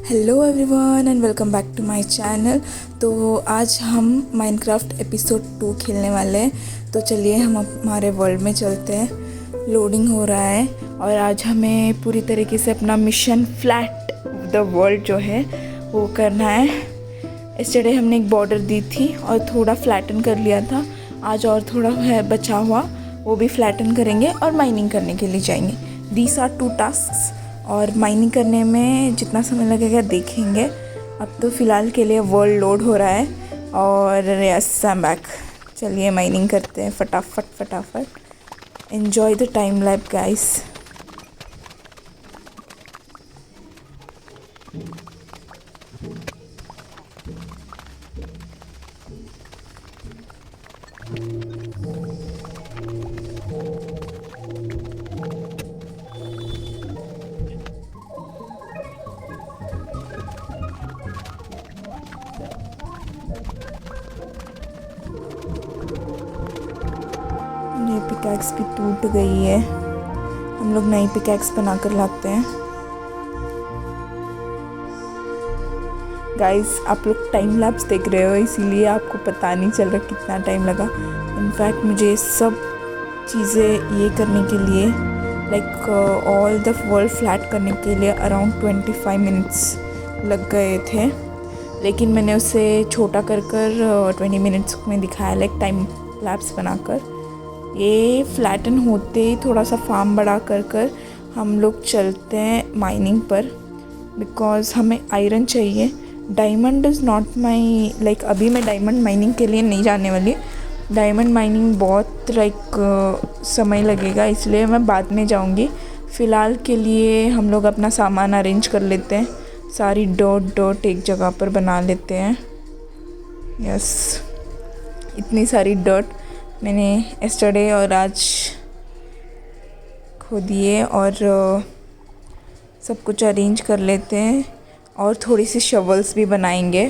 Hello everyone and welcome back to my channel. तो आज हम माइनक्राफ्ट एपिसोड 2 खेलने वाले हैं। तो चलिए हम हमारे वर्ल्ड में चलते हैं। लोडिंग हो रहा है और आज हमें पूरी तरीके से अपना मिशन फ्लैट द वर्ल्ड जो है वो करना है। यस्टरडे हमने एक बॉर्डर दी थी और थोड़ा फ्लैटन कर लिया था। आज और थोड़ा है बचा हुआ, वो भी फ्लैटन करेंगे और माइनिंग करने के लिए जाएंगे। दीज आर 2 टास्क्स और माइनिंग करने में जितना समय लगेगा देखेंगे। अब तो फ़िलहाल के लिए वर्ल्ड लोड हो रहा है और यस आई एम बैक। चलिए माइनिंग करते हैं फटाफट फटाफट। Enjoy the time lap guys. ये पिकैक्स भी टूट गई है, हम लोग नई पिकैक्स बना कर लाते हैं। गाइस आप लोग टाइम लैप्स देख रहे हो इसीलिए आपको पता नहीं चल रहा कितना टाइम लगा। इनफैक्ट मुझे सब चीज़ें ये करने के लिए like all the world flat करने के लिए अराउंड 25 मिनट्स लग गए थे, लेकिन मैंने उसे छोटा कर 20 मिनट्स में दिखाया लाइक टाइम लैप्स बनाकर। ये फ्लैटन होते ही थोड़ा सा फार्म बड़ा कर हम लोग चलते हैं माइनिंग पर, बिकॉज़ हमें आयरन चाहिए। Diamond is not my like अभी मैं डायमंड माइनिंग के लिए नहीं जाने वाली। डायमंड माइनिंग बहुत समय लगेगा, इसलिए मैं बाद में जाऊंगी। फ़िलहाल के लिए हम लोग अपना सामान अरेंज कर लेते हैं। सारी डॉट एक जगह पर बना लेते हैं। यस, इतनी सारी डॉट मैंने यस्टरडे और आज खो दिए और सब कुछ अरेंज कर लेते हैं। और थोड़ी सी शवल्स भी बनाएंगे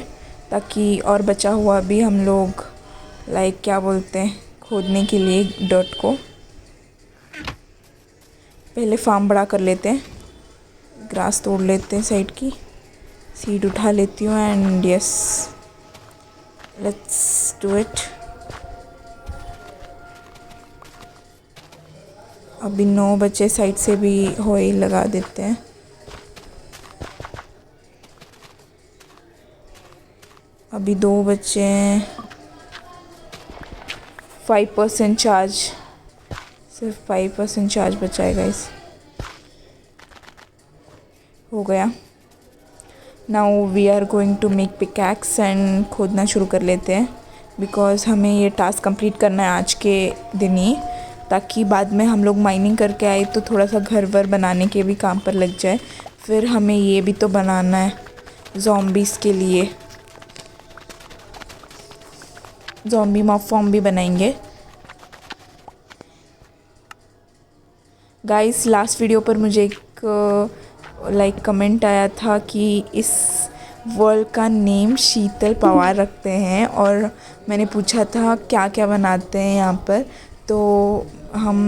ताकि और बचा हुआ भी हम लोग लाइक क्या बोलते हैं खोदने के लिए डॉट को। पहले फार्म बड़ा कर लेते हैं, ग्रास तोड़ लेते हैं, साइड की सीड उठा लेती हूँ and yes let's do it. अभी 9 बजे साइड से भी होई लगा देते हैं। अभी 2 बजे 5% चार्ज, सिर्फ 5% चार्ज बचा है गाइस। हो गया। Now we are going to make pickaxe and खोदना शुरू कर लेते हैं, बिकॉज़ हमें ये टास्क कंप्लीट करना है आज के दिन ही, ताकि बाद में हम लोग माइनिंग करके आए तो थोड़ा सा घर वर बनाने के भी काम पर लग जाए। फिर हमें ये भी तो बनाना है ज़ॉम्बीज़ के लिए, ज़ॉम्बी मॉब फॉर्म भी बनाएंगे। गाइस लास्ट वीडियो पर मुझे एक लाइक कमेंट आया था कि इस वर्ल्ड का नेम शीतल पवार रखते हैं, और मैंने पूछा था क्या क्या बनाते हैं यहाँ पर। तो हम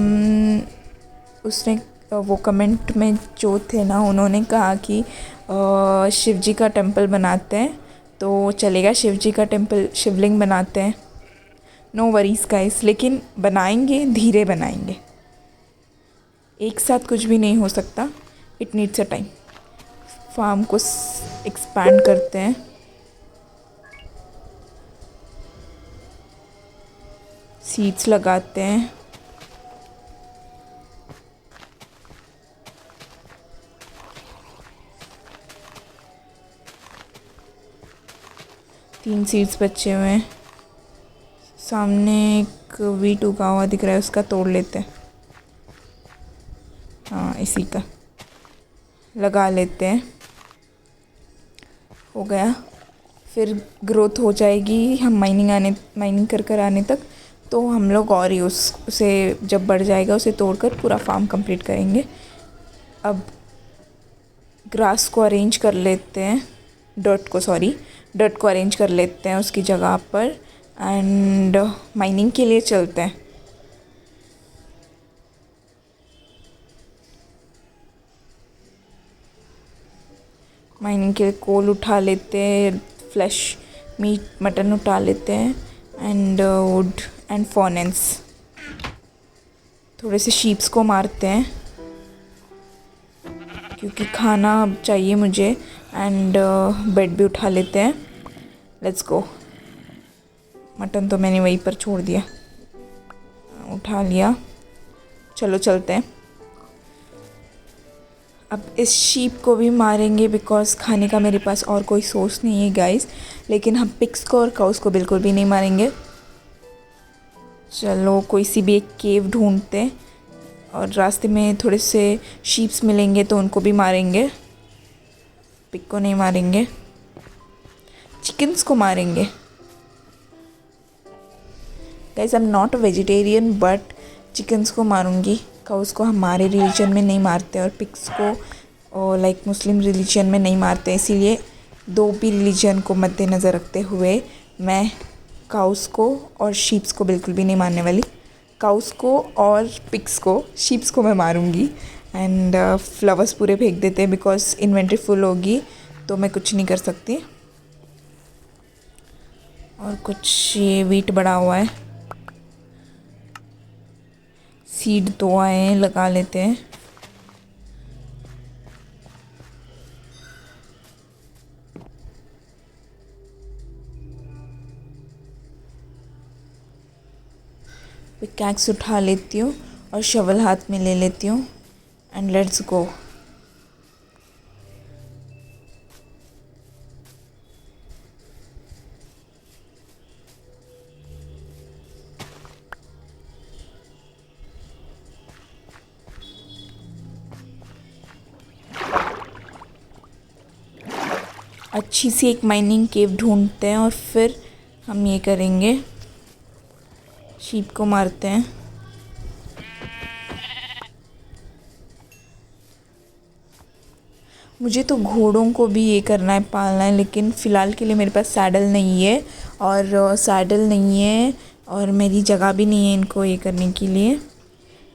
उसने वो कमेंट में जो थे ना, उन्होंने कहा कि शिव जी का टेम्पल बनाते हैं। तो चलेगा, शिव जी का टेम्पल शिवलिंग बनाते हैं। नो वरीज गाइस, लेकिन बनाएंगे धीरे बनाएंगे, एक साथ कुछ भी नहीं हो सकता। It needs a time. Farm को एक्सपैंड करते हैं। सीड्स लगाते हैं। तीन सीड्स बचे हुए हैं। सामने एक वीट उगा हुआ दिख रहा है, उसका तोड़ लेते हैं। हाँ इसी का लगा लेते हैं। हो गया। फिर ग्रोथ हो जाएगी, हम माइनिंग कर आने तक तो हम लोग और ही उसे जब बढ़ जाएगा उसे तोड़कर पूरा फार्म कंप्लीट करेंगे। अब ग्रास को अरेंज कर लेते हैं, डर्ट को अरेंज कर लेते हैं उसकी जगह पर एंड माइनिंग के लिए चलते हैं। माइनिंग के लिए कोल उठा लेते हैं, फ्लैश मीट मटन उठा लेते हैं, एंड वुड एंड फॉनेंस। थोड़े से शीप्स को मारते हैं क्योंकि खाना चाहिए मुझे, एंड बेड भी उठा लेते हैं। Let's go. मटन तो मैंने वहीं पर छोड़ दिया, उठा लिया। चलो चलते हैं। अब इस शीप को भी मारेंगे बिकॉज़ खाने का मेरे पास और कोई सोर्स नहीं है गाइस। लेकिन हम पिग्स को और काउस को बिल्कुल भी नहीं मारेंगे। चलो कोई सी भी एक केव ढूंढते हैं, और रास्ते में थोड़े से शीप्स मिलेंगे तो उनको भी मारेंगे। पिग को नहीं मारेंगे, चिकन्स को मारेंगे। Guys I am not a vegetarian but chickens को मारूंगी। काउस को हमारे रिलीजन में नहीं मारते और पिग्स को लाइक मुस्लिम रिलीजन में नहीं मारते, इसीलिए दो भी रिलीजन को मद्देनज़र रखते हुए मैं काउस को और शीप्स को बिल्कुल भी नहीं मारने वाली। काउस को और पिग्स को, शीप्स को मैं मारूंगी। एंड फ्लावर्स पूरे फेंक देते हैं बिकॉज इन्वेंट्री फुल होगी तो मैं कुछ नहीं कर सकती। और कुछ ये वीट बड़ा हुआ है, सीड 2 आए हैं, लगा लेते हैं। पिकैक्स उठा लेती हूँ और शवल हाथ में ले लेती हूँ, एंड लेट्स गो। अच्छी सी एक माइनिंग केव ढूंढते हैं और फिर हम ये करेंगे, शीप को मारते हैं। मुझे तो घोड़ों को भी ये करना है, पालना है, लेकिन फ़िलहाल के लिए मेरे पास सैडल नहीं है, और सैडल नहीं है और मेरी जगह भी नहीं है इनको ये करने के लिए।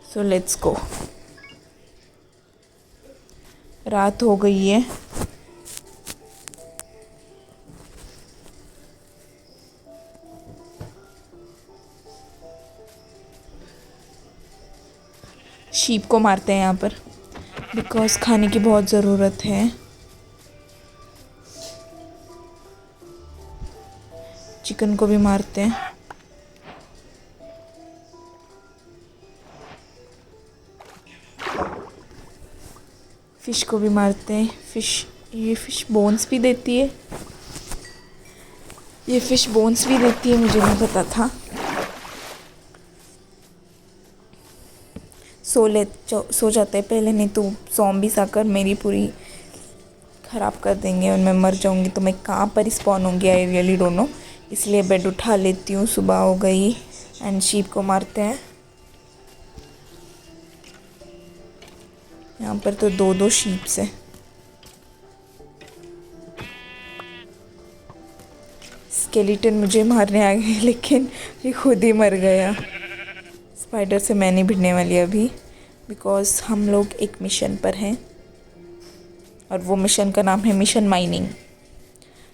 So let's go. रात हो गई है। शीप को मारते हैं यहाँ पर बिकॉज़ खाने की बहुत ज़रूरत है। चिकन को भी मारते हैं। फिश को भी मारते हैं। ये फिश बोन्स भी देती है। ये फिश बोन्स भी देती है, मुझे नहीं पता था। सो जाते हैं पहले, नहीं तो ज़ॉम्बीज़ आकर मेरी पूरी ख़राब कर देंगे और मैं मर जाऊंगी। तो मैं कहाँ पर स्पॉन होंगी, आई रियली डोंट नो। इसलिए बेड उठा लेती हूँ, सुबह हो गई। एंड शीप को मारते हैं। यहाँ पर तो 2-2 शीप्स हैं। स्केलेटन मुझे मारने आ गए लेकिन ये खुद ही मर गया। स्पाइडर से मैं नहीं भिड़ने वाली अभी बिकॉज़ हम लोग एक मिशन पर हैं, और वो मिशन का नाम है मिशन माइनिंग।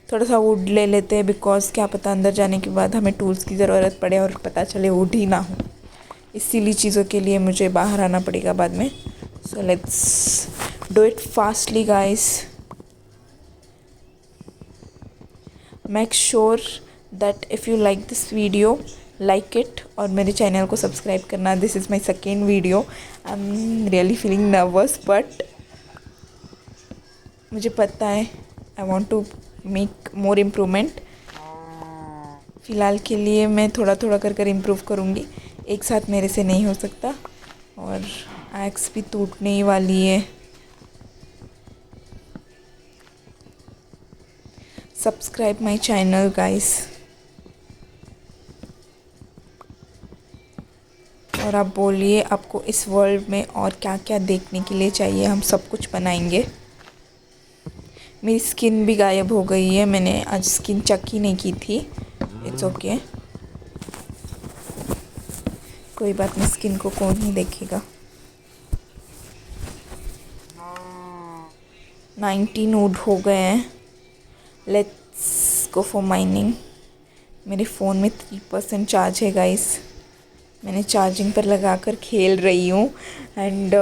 थोड़ा सा वुड ले लेते हैं बिकॉज़ क्या पता अंदर जाने के बाद हमें टूल्स की ज़रूरत पड़े और पता चले वुड ही ना हो। इसीलिए चीज़ों के लिए मुझे बाहर आना पड़ेगा बाद में। So let's do it fastly guys. Make sure that if you like this video, like it, और मेरे चैनल को सब्सक्राइब करना। This is my second video. I am really feeling nervous but मुझे पता है I want to make more improvement. फ़िलहाल के लिए मैं थोड़ा थोड़ा कर इम्प्रूव करूँगी, एक साथ मेरे से नहीं हो सकता। और एक्स भी टूटने ही वाली है। Subscribe my channel guys. और आप बोलिए आपको इस वर्ल्ड में और क्या क्या देखने के लिए चाहिए, हम सब कुछ बनाएंगे। मेरी स्किन भी गायब हो गई है, मैंने आज स्किन चेक ही नहीं की थी। इट्स ओके, कोई बात नहीं, स्किन को कौन ही देखेगा। 19 वुड हो गए हैं। Let's go for mining. मेरे फ़ोन में 3% चार्ज है गाइस। मैंने चार्जिंग पर लगा कर खेल रही हूँ। एंड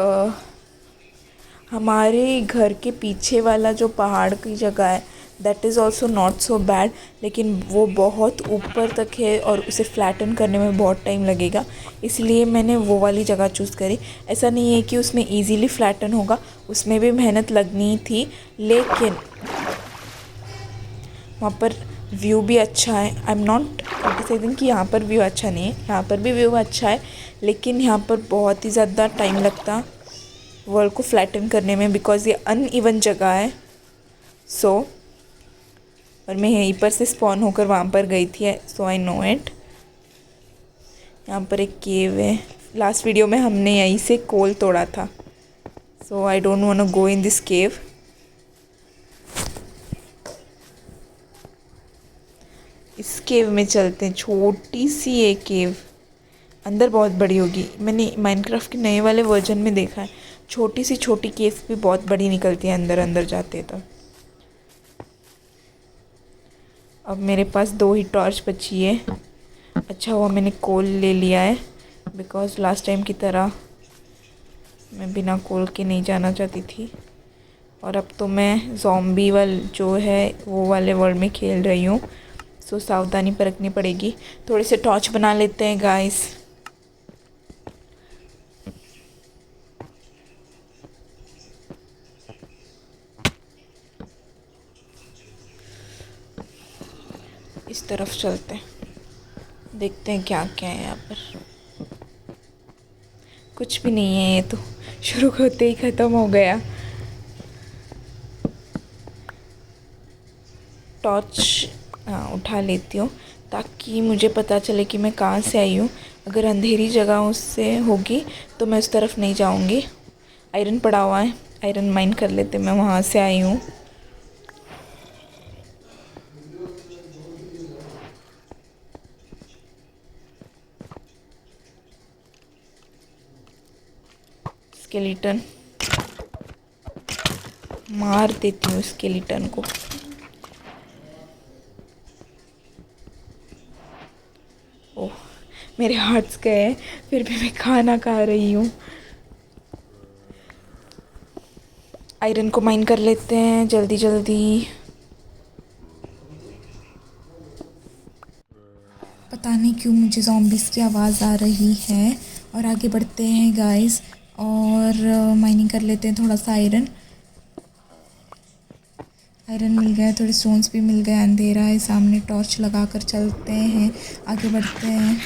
हमारे घर के पीछे वाला जो पहाड़ की जगह है that is also not so bad, लेकिन वो बहुत ऊपर तक है और उसे फ्लैटन करने में बहुत टाइम लगेगा, इसलिए मैंने वो वाली जगह चूज़ करी। ऐसा नहीं है कि उसमें इजीली फ्लैटन होगा, उसमें भी मेहनत लगनी थी, लेकिन वहाँ पर व्यू भी अच्छा है। आई एम नॉट क्रिटिसाइजिंग कि यहाँ पर व्यू अच्छा नहीं है, यहाँ पर भी व्यू अच्छा है, लेकिन यहाँ पर बहुत ही ज़्यादा टाइम लगता वर्ल्ड को फ्लैटन करने में, बिकॉज़ ये अनइवन जगह है। सो और मैं यहीं पर से स्पॉन होकर वहाँ पर गई थी, सो आई नो इट। यहाँ पर एक केव है, लास्ट वीडियो में हमने यहीं से कोल तोड़ा था। So I don't want to go in this cave. इस केव में चलते हैं, छोटी सी ये केव, अंदर बहुत बड़ी होगी। मैंने माइनक्राफ्ट के नए वाले वर्जन में देखा है, छोटी सी छोटी केव भी बहुत बड़ी निकलती है अंदर अंदर जाते तो। अब मेरे पास 2 ही टॉर्च बची है। अच्छा हुआ मैंने कोल ले लिया है, बिकॉज़ लास्ट टाइम की तरह मैं बिना कोल के नहीं जाना चाहती थी। और अब तो मैं ज़ॉम्बी वाल जो है वो वाले वर्ल्ड में खेल रही हूँ, सो सावधानी बरतनी पड़ेगी। थोड़े से टॉर्च बना लेते हैं गाइस। इस तरफ चलते हैं, देखते हैं क्या क्या है यहाँ पर। कुछ भी नहीं है, ये तो शुरू होते ही ख़त्म हो गया। टॉर्च उठा लेती हूँ ताकि मुझे पता चले कि मैं कहाँ से आई हूँ। अगर अंधेरी जगह उससे होगी तो मैं उस तरफ नहीं जाऊँगी। आयरन पड़ा हुआ है, आयरन माइन कर लेते, मैं वहाँ से आई हूँ। स्केलेटन मार देती हूँ, स्केलेटन को। ओह, मेरे हाथ गए, फिर भी मैं खाना खा रही हूँ। आयरन को माइन कर लेते हैं जल्दी जल्दी। पता नहीं क्यों मुझे ज़ॉम्बीज़ की आवाज़ आ रही है। और आगे बढ़ते हैं गाइस, और माइनिंग कर लेते हैं थोड़ा सा आयरन। आयरन मिल गया, थोड़े स्टोन्स भी मिल गए। अंधेरा है सामने, टॉर्च लगा कर चलते हैं, आगे बढ़ते हैं।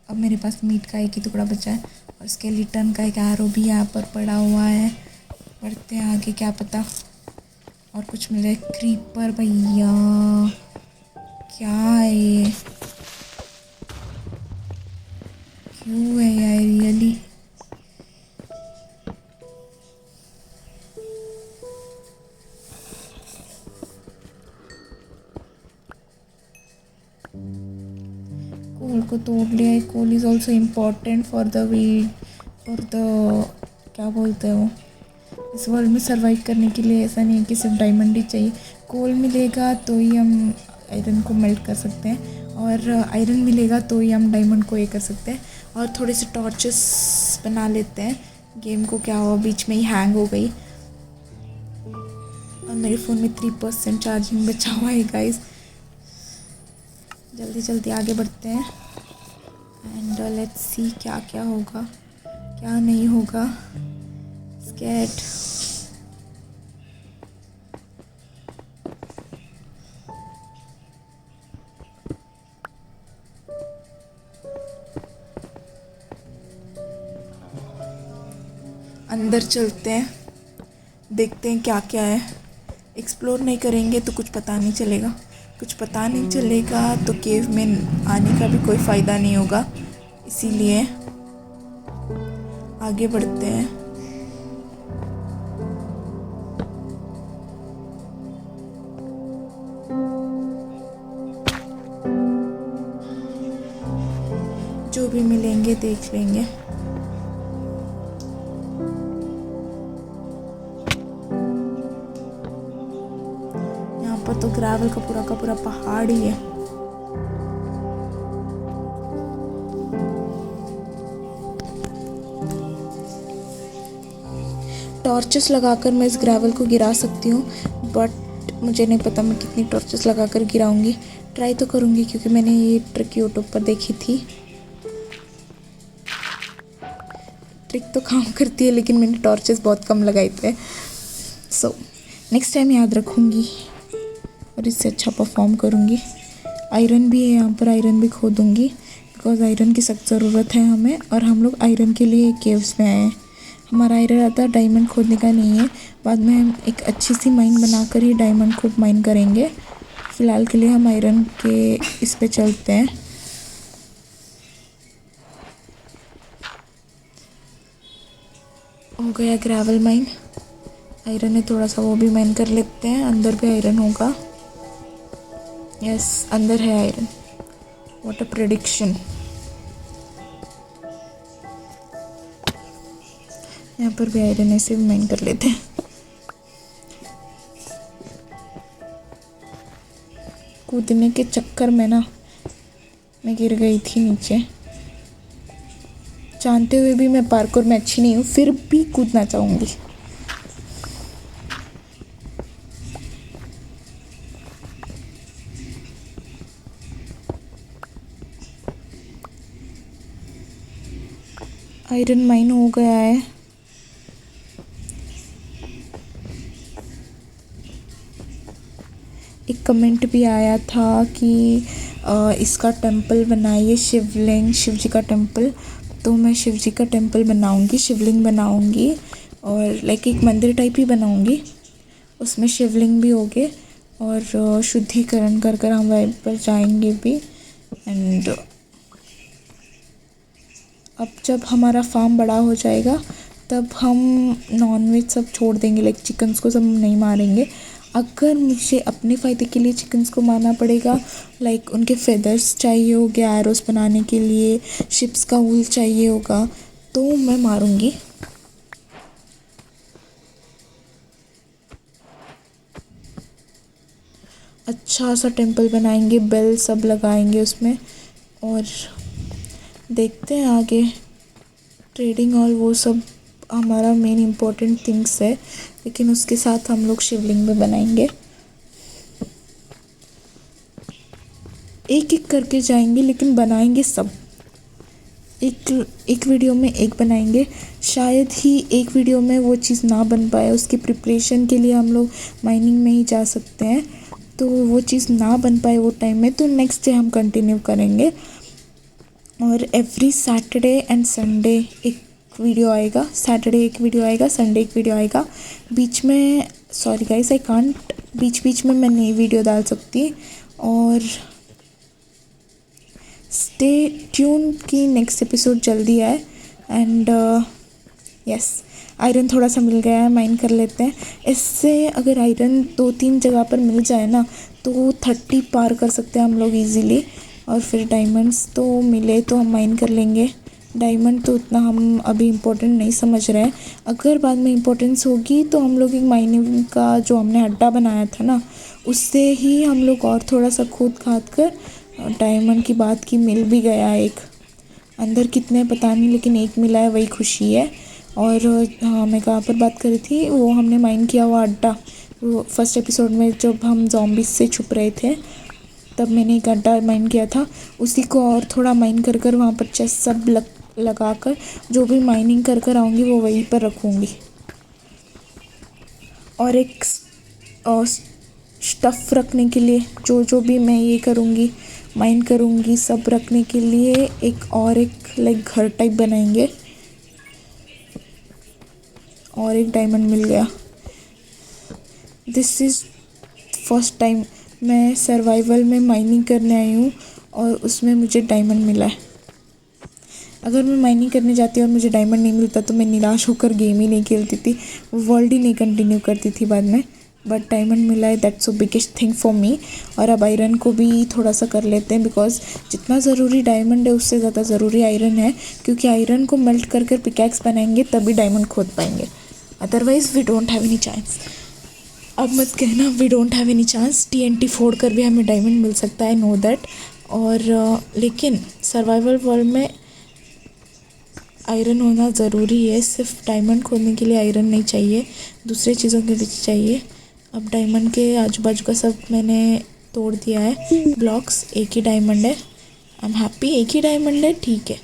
अब मेरे पास मीट का एक ही टुकड़ा बचा है और स्केलेटन का एक एरो भी यहाँ पर पड़ा हुआ है। बढ़ते हैं आगे, क्या पता और कुछ मिले। क्रीपर भैया, क्या है ये, क्यों है यार रियली। कोल को तोड़ लिया है। Coal is also important for the weed, for the क्या बोलते हो, इस वर्ल्ड में सर्वाइव करने के लिए। ऐसा नहीं है कि सिर्फ डायमंड ही चाहिए, कोल मिलेगा तो ही हम आयरन को मेल्ट कर सकते हैं, और आयरन मिलेगा तो ही हम डायमंड को ये कर सकते हैं। और थोड़े से टॉर्चेस बना लेते हैं। गेम को क्या हुआ, बीच में ही हैंग हो गई। और मेरे फ़ोन में 3% चार्जिंग बचा हुआ है गाइस। जल्दी जल्दी आगे बढ़ते हैं एंड लेट्स सी क्या क्या होगा, क्या नहीं होगा। स्कैट अंदर चलते हैं, देखते हैं क्या क्या है। एक्सप्लोर नहीं करेंगे तो कुछ पता नहीं चलेगा, कुछ पता नहीं चलेगा तो केव में आने का भी कोई फ़ायदा नहीं होगा। इसीलिए आगे बढ़ते हैं। जो भी मिलेंगे देख लेंगे। ऊपर तो ग्रेवल का पूरा पहाड़ ही है। टॉर्चेस लगाकर मैं इस ग्रेवल को गिरा सकती हूँ, बट मुझे नहीं पता मैं कितनी टॉर्चेस लगाकर गिराऊंगी। ट्राई तो करूँगी क्योंकि मैंने ये ट्रिक यूट्यूब पर देखी थी। ट्रिक तो काम करती है, लेकिन मैंने टॉर्चेस बहुत कम लगाए थे। सो नेक्स्ट टाइम याद रखूँगी और इससे अच्छा परफॉर्म करूँगी। आयरन भी है यहाँ पर, आयरन भी खोदूँगी बिकॉज आयरन की सख्त ज़रूरत है हमें, और हम लोग आयरन के लिए केव्स में आए हैं। हमारा आयरन आता है, डायमंड खोदने का नहीं है। बाद में हम एक अच्छी सी माइन बनाकर ही डायमंड को माइन करेंगे। फ़िलहाल के लिए हम आयरन के इस पे चलते हैं। हो गया ग्रेवल माइन। आयरन है थोड़ा सा, वो भी माइन कर लेते हैं। अंदर भी आयरन होगा। यस, अंदर है आयरन। What a prediction. यहाँ पर भी आयरन ऐसे भी माइन कर लेते हैं। कूदने के चक्कर में ना मैं गिर गई थी नीचे। जानते हुए भी मैं पार्कोर में अच्छी नहीं हूँ, फिर भी कूदना चाहूँगी। आयरन माइन हो गया है। एक कमेंट भी आया था कि इसका टेंपल बनाइए, शिवलिंग, शिव जी का टेंपल। तो मैं शिव जी का टेंपल बनाऊंगी, शिवलिंग बनाऊंगी और लाइक एक मंदिर टाइप ही बनाऊंगी। उसमें शिवलिंग भी होगे और शुद्धिकरण कर कर हम वहीं पर जाएंगे भी। एंड अब जब हमारा फार्म बड़ा हो जाएगा तब हम नॉनवेज सब छोड़ देंगे, लाइक चिकन्स को सब नहीं मारेंगे। अगर मुझे अपने फ़ायदे के लिए चिकन्स को मारना पड़ेगा, लाइक उनके फेदर्स चाहिए होंगे एरोस बनाने के लिए, शिप्स का वूल चाहिए होगा, तो मैं मारूंगी। अच्छा सा टेंपल बनाएंगे, बेल सब लगाएंगे उसमें और देखते हैं आगे। ट्रेडिंग और वो सब हमारा मेन इम्पोर्टेंट थिंग्स है, लेकिन उसके साथ हम लोग शिवलिंग भी बनाएंगे। एक एक करके जाएंगे, लेकिन बनाएंगे सब। एक वीडियो में एक बनाएंगे। शायद ही एक वीडियो में वो चीज़ ना बन पाए, उसकी प्रिपरेशन के लिए हम लोग माइनिंग में ही जा सकते हैं। तो वो चीज़ ना बन पाए वो टाइम में, तो नेक्स्ट डे हम कंटिन्यू करेंगे। और एवरी सैटरडे एंड संडे एक वीडियो आएगा। सैटरडे एक वीडियो आएगा, संडे एक वीडियो आएगा। बीच में सॉरी गाइस, आई कांट बीच में मैं नई वीडियो डाल सकती। और स्टे ट्यून की नेक्स्ट एपिसोड जल्दी आए। एंड यस, आयरन थोड़ा सा मिल गया है, माइन कर लेते हैं। इससे अगर आयरन 2-3 जगह पर मिल जाए ना तो 30 पार कर सकते हैं हम लोग इजीली। और फिर डायमंड्स तो मिले तो हम माइन कर लेंगे। डायमंड तो उतना हम अभी इम्पोर्टेंट नहीं समझ रहे हैं। अगर बाद में इम्पोर्टेंस होगी तो हम लोग एक माइनिंग का जो हमने अड्डा बनाया था ना, उससे ही हम लोग और थोड़ा सा खोद खाद कर डायमंड की बात की, मिल भी गया एक। अंदर कितने पता नहीं, लेकिन एक मिला है, वही खुशी है। और हाँ, मैं कहाँ पर बात कर रही थी, वो हमने माइन किया हुआ अड्डा, वो फर्स्ट एपिसोड में जब हम ज़ॉम्बीज से छुप रहे थे तब मैंने एक अड्डा माइन किया था। उसी को और थोड़ा माइन कर कर वहाँ पर चेस्ट सब लगा कर जो भी माइनिंग कर कर आऊँगी वो वहीं पर रखूँगी। और एक स्टफ़ रखने के लिए जो भी मैं ये करूँगी, माइन करूँगी, सब रखने के लिए एक लाइक घर टाइप बनाएंगे। और एक डायमंड मिल गया। दिस इज़ फर्स्ट टाइम मैं सर्वाइवल में माइनिंग करने आई हूँ और उसमें मुझे डायमंड मिला है। अगर मैं माइनिंग करने जाती और मुझे डायमंड नहीं मिलता तो मैं निराश होकर गेम ही नहीं खेलती थी, वर्ल्ड ही नहीं कंटिन्यू करती थी बाद में। बट डायमंड मिला है, that's so biggest thing for me. और अब आयरन को भी थोड़ा सा कर लेते हैं, बिकॉज जितना ज़रूरी डायमंड है उससे ज़्यादा ज़रूरी आयरन है, क्योंकि आयरन को मेल्ट कर कर पिकैक्स बनाएंगे तभी डायमंड खोद पाएंगे, otherwise we don't have any chance. अब मत कहना we don't have any chance, TNT फोड़ कर भी हमें डायमंड मिल सकता है, नो दैट। और लेकिन सर्वाइवल वर्ल्ड में आयरन होना ज़रूरी है। सिर्फ डायमंड खोदने के लिए आयरन नहीं चाहिए, दूसरे चीज़ों के लिए चाहिए। अब डायमंड के आजू बाजू का सब मैंने तोड़ दिया है ब्लॉक्स। एक ही डायमंड है, आई एम हैप्पी। एक ही डायमंड है ठीक है,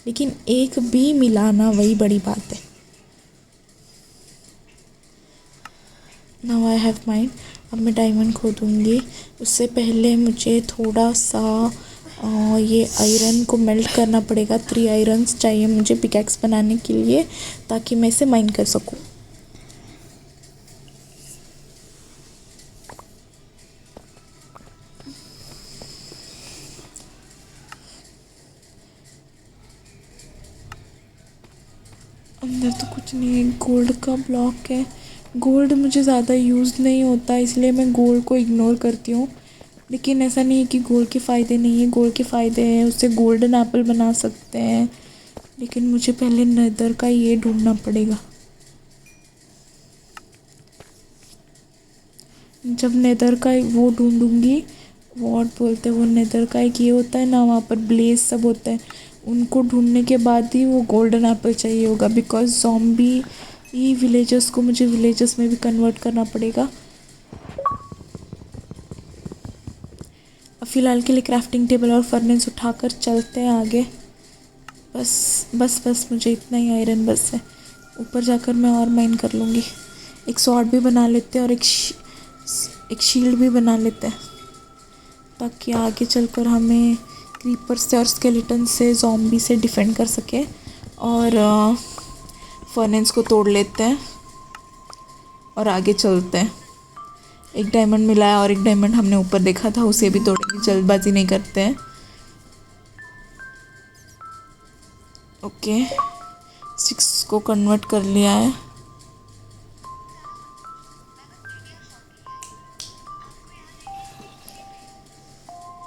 लेकिन एक भी मिलाना वही बड़ी बात है। Now I have mind. अब मैं डायमंड खोदूँगी। उससे पहले मुझे थोड़ा सा ये आयरन को मेल्ट करना पड़ेगा। 3 आयरन्स चाहिए मुझे पिकैक्स बनाने के लिए, ताकि मैं इसे माइन कर सकूँ। अंदर तो कुछ नहीं है, गोल्ड का ब्लॉक है। गोल्ड मुझे ज़्यादा यूज़ नहीं होता, इसलिए मैं गोल्ड को इग्नोर करती हूँ। लेकिन ऐसा नहीं है कि गोल्ड के फ़ायदे नहीं है, गोल्ड के फ़ायदे हैं। उससे गोल्डन एप्पल बना सकते हैं, लेकिन मुझे पहले नेदर का ये ढूंढना पड़ेगा। जब नेदर का वो ढूंढूंगी, वॉट बोलते हैं वो, नेदर का एक ये होता है ना, वहाँ पर ब्लेज सब होता है, उनको ढूंढने के बाद ही वो गोल्डन एप्पल चाहिए होगा। बिकॉज ज़ॉम्बी ही विलेजर्स को मुझे विलेजर्स में भी कन्वर्ट करना पड़ेगा। अब फ़िलहाल के लिए क्राफ्टिंग टेबल और फर्नेस उठाकर चलते हैं आगे। बस मुझे इतना ही आयरन बस है। ऊपर जाकर मैं और माइन कर लूँगी। एक स्वॉर्ड भी बना लेते हैं और एक शील्ड भी बना लेते हैं, ताकि आगे चलकर हमें क्रीपर से और स्केलेटन से, ज़ॉम्बी से डिफेंड कर सके। और फर्नेस को तोड़ लेते हैं और आगे चलते हैं। एक डायमंड मिला है और एक डायमंड हमने ऊपर देखा था, उसे भी तोड़ेंगे, जल्दबाजी नहीं करते हैं। ओके, 6 को कन्वर्ट कर लिया है।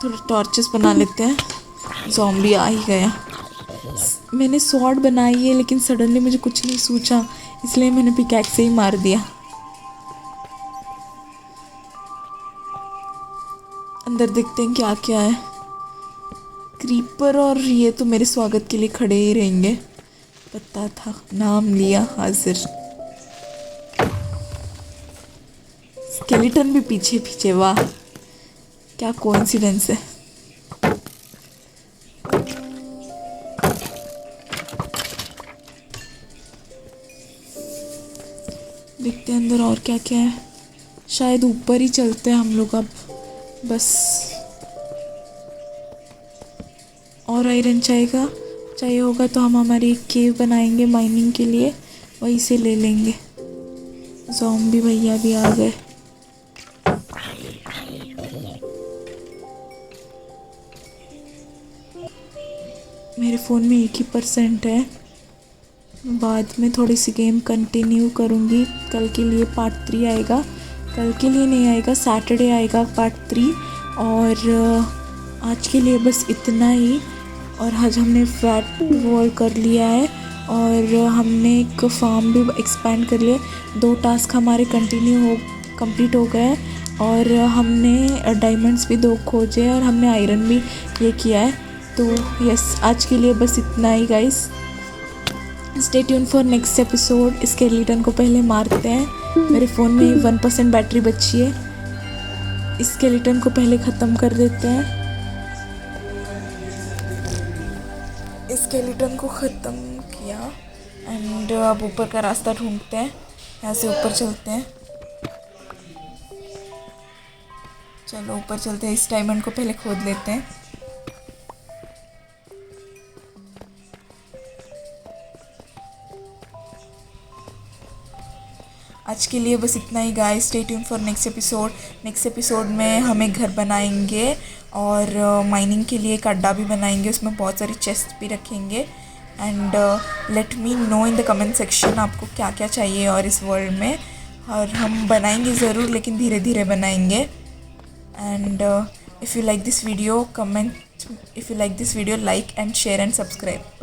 थोड़े टॉर्चेस बना लेते हैं। ज़ॉम्बी आ ही गया। मैंने स्वॉर्ड बनाई है, लेकिन सडनली मुझे कुछ नहीं सूझा, इसलिए मैंने पिकैक्स से ही मार दिया। अंदर देखते हैं क्या क्या है। क्रीपर और ये तो मेरे स्वागत के लिए खड़े ही रहेंगे, पता था। नाम लिया हाजिर। स्केलेटन भी पीछे पीछे, वाह क्या कोइंसिडेंस है। देखते हैं अंदर और क्या क्या है। शायद ऊपर ही चलते हैं हम लोग अब। बस और आयरन चाहिए होगा तो हम हमारी एक केव बनाएंगे माइनिंग के लिए, वहीं से ले लेंगे। ज़ॉम्बी भैया भी आ गए। मेरे फ़ोन में 1% है। बाद में थोड़ी सी गेम कंटिन्यू करूँगी। कल के लिए पार्ट 3 आएगा। कल के लिए नहीं आएगा, सैटरडे आएगा पार्ट 3। और आज के लिए बस इतना ही। और आज हमने फ्लैट वॉल कर लिया है और हमने एक फार्म भी एक्सपैंड कर लिया। 2 टास्क हमारे कंप्लीट हो गए और हमने डायमंड्स भी 2 खोजे और हमने आयरन भी ये किया है। तो यस, आज के लिए बस इतना ही guys. Stay tune for next episode. Skeleton को पहले मारते हैं। मेरे फ़ोन में 1% बैटरी बची है। स्केलेटन को पहले ख़त्म कर देते हैं। स्केलेटन को ख़त्म किया एंड अब ऊपर का रास्ता ढूंढते हैं। यहाँ से ऊपर चलते हैं। चलो ऊपर चलते हैं। इस डायमंड को पहले खोद लेते हैं। आज के लिए बस इतना ही guys. Stay tune for next episode. Next episode में हम एक घर बनाएंगे और माइनिंग के लिए एक अड्डा भी बनाएंगे। उसमें बहुत सारी चेस्ट भी रखेंगे। And let me know in the comment section आपको क्या क्या चाहिए और इस वर्ल्ड में। और हम बनाएंगे ज़रूर, लेकिन धीरे धीरे बनाएंगे। And if you like this video, comment. If you like this video, like and share and subscribe.